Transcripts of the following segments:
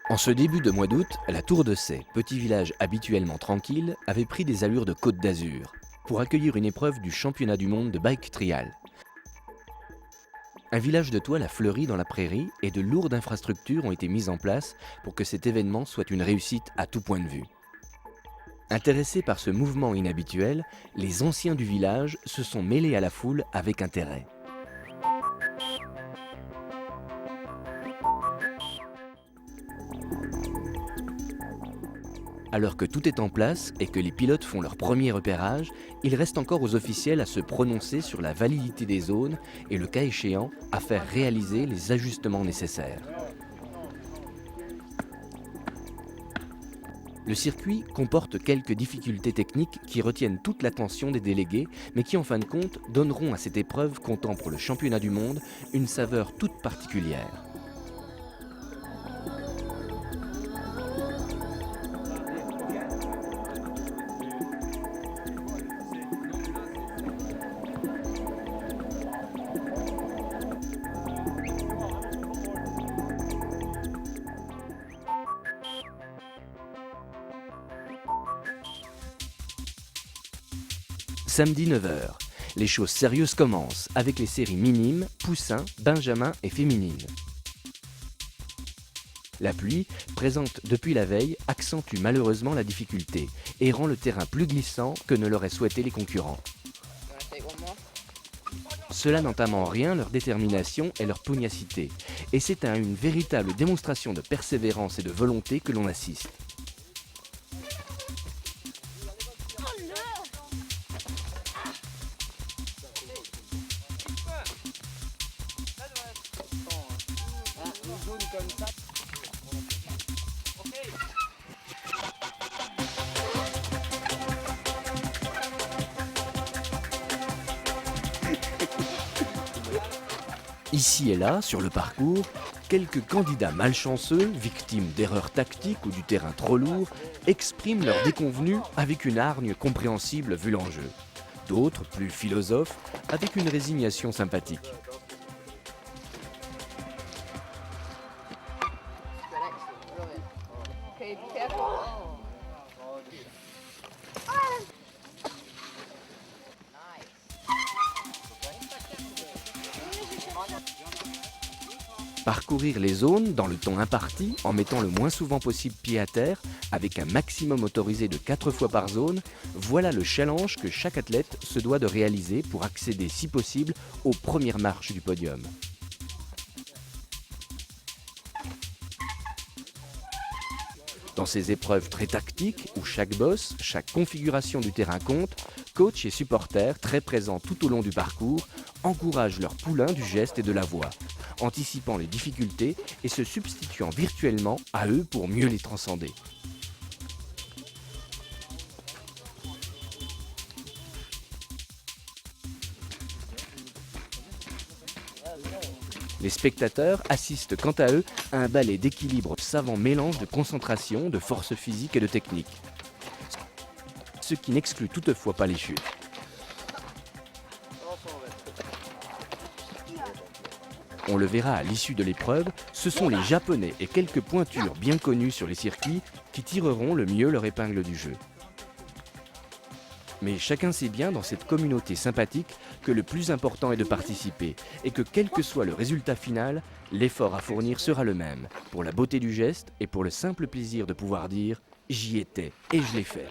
En ce début de mois d'août, la Tour de Sey, petit village habituellement tranquille, avait pris des allures de Côte d'Azur pour accueillir une épreuve du championnat du monde de bike trial. Un village de toile a fleuri dans la prairie et de lourdes infrastructures ont été mises en place pour que cet événement soit une réussite à tout point de vue. Intéressés par ce mouvement inhabituel, les anciens du village se sont mêlés à la foule avec intérêt. Alors que tout est en place et que les pilotes font leur premier repérage, il reste encore aux officiels à se prononcer sur la validité des zones et, le cas échéant, à faire réaliser les ajustements nécessaires. Le circuit comporte quelques difficultés techniques qui retiennent toute l'attention des délégués, mais qui en fin de compte donneront à cette épreuve comptant pour le championnat du monde une saveur toute particulière. Samedi 9h, les choses sérieuses commencent avec les séries minimes, poussins, benjamins et féminines. La pluie, présente depuis la veille, accentue malheureusement la difficulté et rend le terrain plus glissant que ne l'auraient souhaité les concurrents. Cela n'entame en rien leur détermination et leur pugnacité, et c'est à une véritable démonstration de persévérance et de volonté que l'on assiste. Ici et là, sur le parcours, quelques candidats malchanceux, victimes d'erreurs tactiques ou du terrain trop lourd, expriment leur déconvenue avec une hargne compréhensible vu l'enjeu. D'autres, plus philosophes, avec une résignation sympathique. Parcourir les zones dans le temps imparti en mettant le moins souvent possible pied à terre, avec un maximum autorisé de 4 fois par zone, voilà le challenge que chaque athlète se doit de réaliser pour accéder si possible aux premières marches du podium. Dans ces épreuves très tactiques, où chaque bosse, chaque configuration du terrain compte, coach et supporters, très présents tout au long du parcours, encouragent leurs poulains du geste et de la voix, anticipant les difficultés et se substituant virtuellement à eux pour mieux les transcender. Les spectateurs assistent quant à eux à un ballet d'équilibre, savant mélange de concentration, de force physique et de technique. Ce qui n'exclut toutefois pas les chutes. On le verra à l'issue de l'épreuve, ce sont les Japonais et quelques pointures bien connues sur les circuits qui tireront le mieux leur épingle du jeu. Mais chacun sait bien dans cette communauté sympathique que le plus important est de participer et que quel que soit le résultat final, l'effort à fournir sera le même, pour la beauté du geste et pour le simple plaisir de pouvoir dire « j'y étais et je l'ai fait ».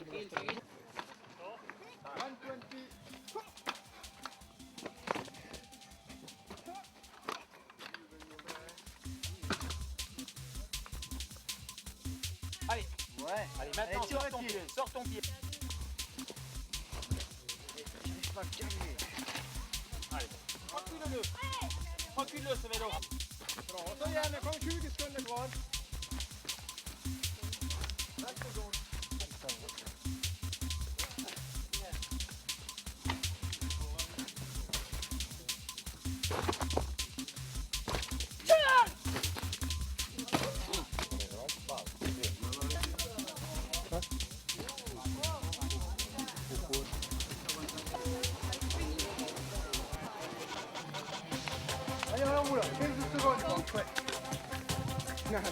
Allez, maintenant, sors ton pied. Allez, recule-le ce vélo. Bra, ta gärna, kom 20 sekunder kvar. Allez, Ola, 15 secondes. Yes,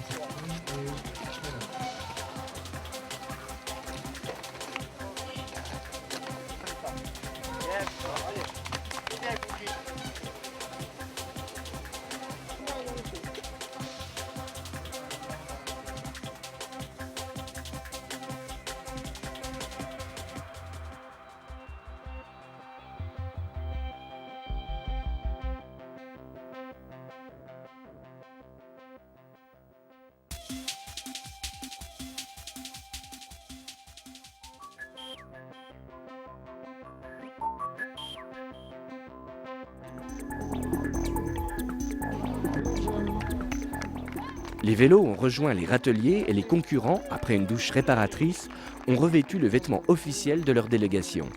allez. Bien, Cookie. Les vélos ont rejoint les râteliers et les concurrents, après une douche réparatrice, ont revêtu le vêtement officiel de leur délégation.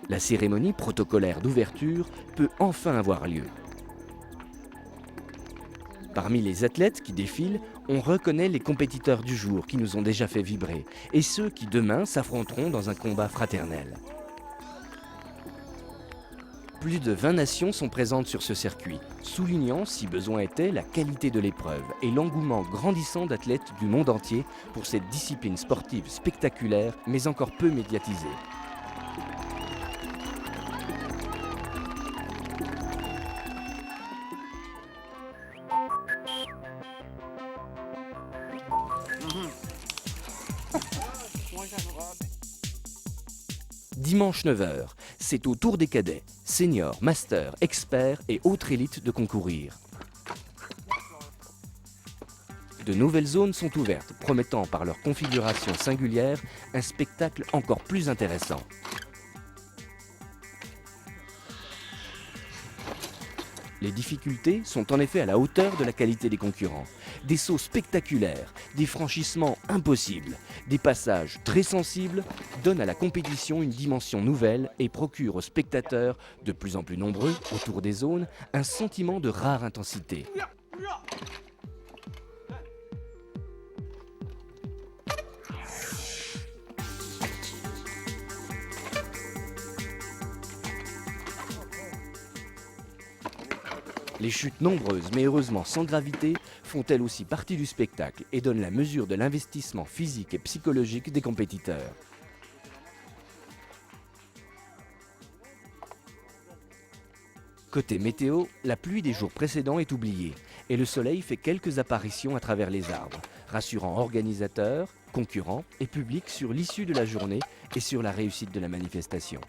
La cérémonie protocolaire d'ouverture peut enfin avoir lieu. Parmi les athlètes qui défilent, on reconnaît les compétiteurs du jour qui nous ont déjà fait vibrer et ceux qui demain s'affronteront dans un combat fraternel. Plus de 20 nations sont présentes sur ce circuit, soulignant, si besoin était, la qualité de l'épreuve et l'engouement grandissant d'athlètes du monde entier pour cette discipline sportive spectaculaire mais encore peu médiatisée. Dimanche 9h, c'est au tour des cadets, seniors, masters, experts et autres élites de concourir. De nouvelles zones sont ouvertes, promettant par leur configuration singulière un spectacle encore plus intéressant. Les difficultés sont en effet à la hauteur de la qualité des concurrents. Des sauts spectaculaires, des franchissements impossibles, des passages très sensibles donnent à la compétition une dimension nouvelle et procurent aux spectateurs, de plus en plus nombreux autour des zones, un sentiment de rare intensité. Les chutes nombreuses mais heureusement sans gravité font elles aussi partie du spectacle et donnent la mesure de l'investissement physique et psychologique des compétiteurs. Côté météo, la pluie des jours précédents est oubliée et le soleil fait quelques apparitions à travers les arbres, rassurant organisateurs, concurrents et public sur l'issue de la journée et sur la réussite de la manifestation.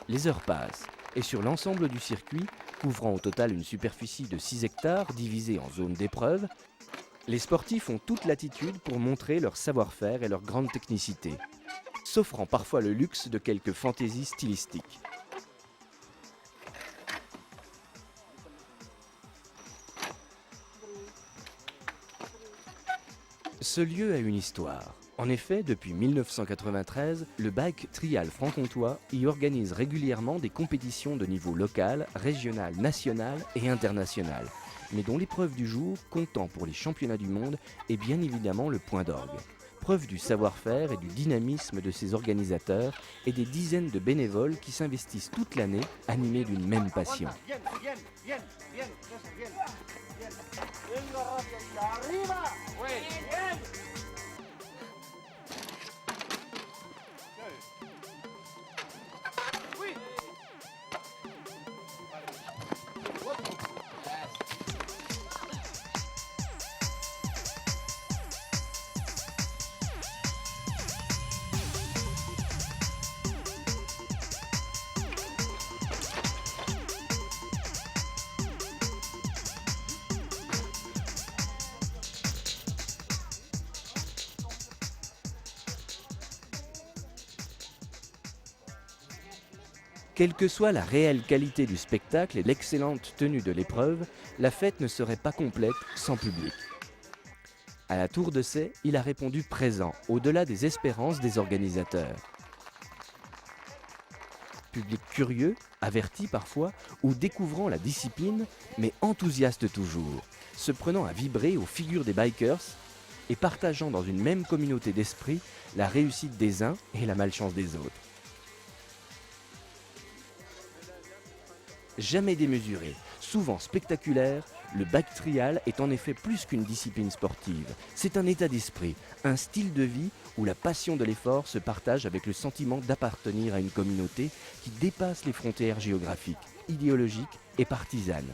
Les heures passent et sur l'ensemble du circuit, couvrant au total une superficie de 6 hectares divisée en zones d'épreuve, les sportifs ont toute latitude pour montrer leur savoir-faire et leur grande technicité, s'offrant parfois le luxe de quelques fantaisies stylistiques. Ce lieu a une histoire. En effet, depuis 1993, le Bike Trial franc-comtois y organise régulièrement des compétitions de niveau local, régional, national et international, mais dont l'épreuve du jour, comptant pour les championnats du monde, est bien évidemment le point d'orgue. Preuve du savoir-faire et du dynamisme de ses organisateurs et des dizaines de bénévoles qui s'investissent toute l'année, animés d'une même passion. Quelle que soit la réelle qualité du spectacle et l'excellente tenue de l'épreuve, la fête ne serait pas complète sans public. À la Tour de Sey, il a répondu présent, au-delà des espérances des organisateurs. Public curieux, averti parfois, ou découvrant la discipline, mais enthousiaste toujours, se prenant à vibrer aux figures des bikers, et partageant dans une même communauté d'esprit la réussite des uns et la malchance des autres. Jamais démesuré, souvent spectaculaire, le bike trial est en effet plus qu'une discipline sportive. C'est un état d'esprit, un style de vie où la passion de l'effort se partage avec le sentiment d'appartenir à une communauté qui dépasse les frontières géographiques, idéologiques et partisanes.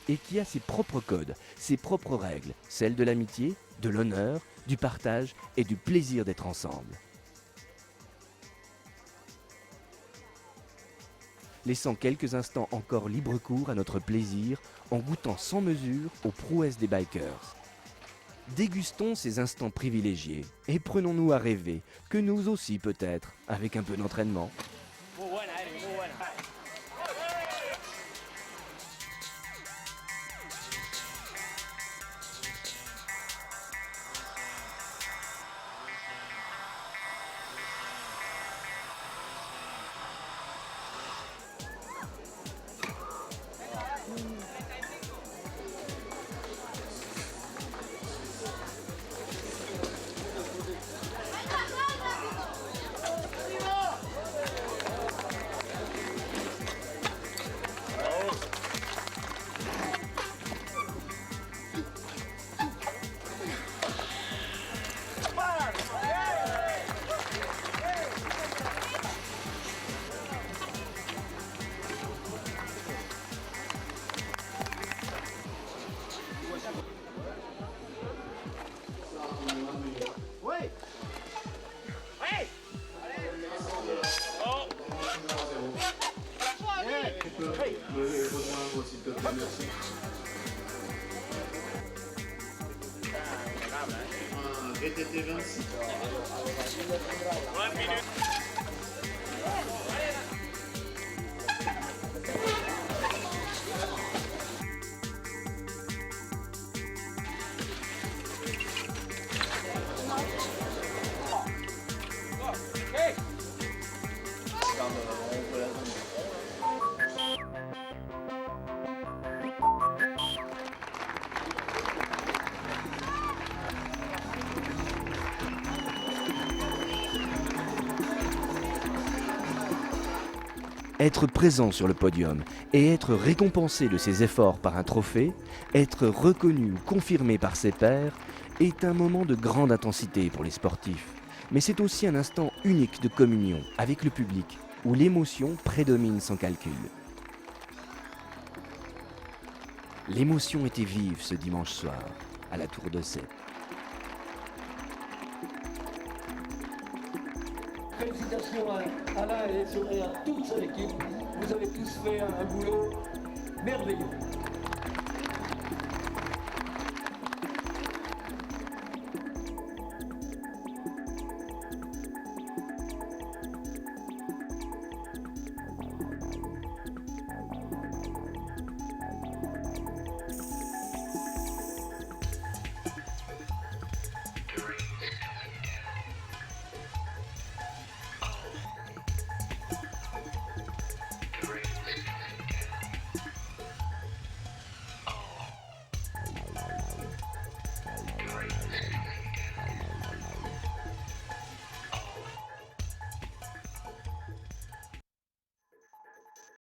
Et qui a ses propres codes, ses propres règles, celles de l'amitié, de l'honneur, du partage et du plaisir d'être ensemble. Laissant quelques instants encore libre cours à notre plaisir en goûtant sans mesure aux prouesses des bikers. Dégustons ces instants privilégiés et prenons-nous à rêver que nous aussi peut-être, avec un peu d'entraînement. VTT 26. Être présent sur le podium et être récompensé de ses efforts par un trophée, être reconnu ou confirmé par ses pairs, est un moment de grande intensité pour les sportifs. Mais c'est aussi un instant unique de communion avec le public, où l'émotion prédomine sans calcul. L'émotion était vive ce dimanche soir, à la Tour de Sète. Félicitations à Alain et à toute son équipe. Vous avez tous fait un boulot merveilleux.